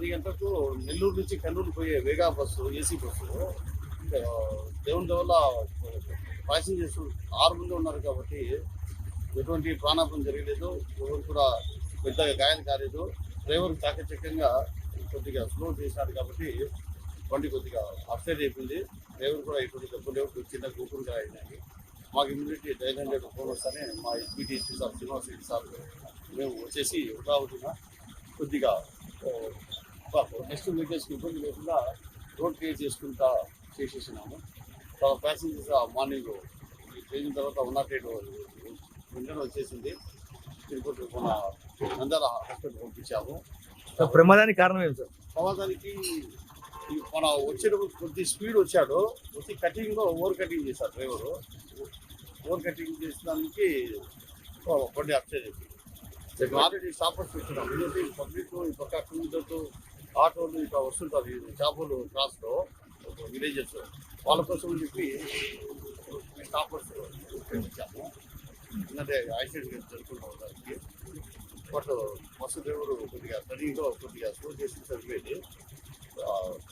10 గంటలకు నెల్లూరు నుంచి కర్నూలు పోయే వేగా బస్సు, ఏసీ బస్సు దేవుని వల్ల ప్యాసింజర్స్ 6 మంది ఉన్నారు కాబట్టి ఎటువంటి ప్రాణాపాయం జరగలేదు. ఎవరు కూడా పెద్దగా గాయాలు కాలేదు. డ్రైవర్ చాకచక్యంగా కొద్దిగా స్లో చేశాడు కాబట్టి బండి కొద్దిగా అప్సైడ్ అయిపోయింది. డ్రైవర్ కూడా ఎటువంటి దెబ్బలు లేవు, చిన్న గోపురుగా అయినాయి. మాకు ఇమీడియట్లీ 900 ఫోన్ వస్తానే మా SPTC sir Srinivas Reddy sir మేము వచ్చేసి ఉదాహరణ కొద్దిగా నెక్స్ట్ వెహికల్స్కి ఇబ్బంది లేకుండా రోడ్ క్లియర్ చేసుకుంటా చేసేసినాము. ప్యాసింజర్స్ మార్నింగ్ ట్రైన్ తర్వాత 108 వెంటనే వచ్చేసింది. తిరుపతి మన నంద్యాల హాస్పిటల్ పంపించాము. ప్రమాదానికి కారణం ఏంటి సార్? ప్రమాదానికి మన వచ్చేటప్పుడు కొద్ది స్పీడ్ వచ్చాడు, వచ్చి కటింగ్లో ఓవర్ కటింగ్ చేశారు డ్రైవరు. ఓవర్ కటింగ్ చేసినానికి బండి అప్సైడ్ అయిపోయింది. ఆల్రెడీ స్టాపర్స్ పెట్టినాం. ఎందుకంటే పబ్లిక్ ఈ పక్క టూ ఆటోలు ఇట్లా వస్తుంటారు చేపలు క్రాస్లో విలేజెస్, వాళ్ళ కోసం చెప్పి స్టాపర్స్ పెట్టించాము. ఎందుకంటే యాక్సిడెంట్ జరుగుతున్నాం దానికి. బట్ బస్సు డ్రైవరు కొద్దిగా రన్నింగ్లో కొద్దిగా స్లో చేసి సరిపోయింది.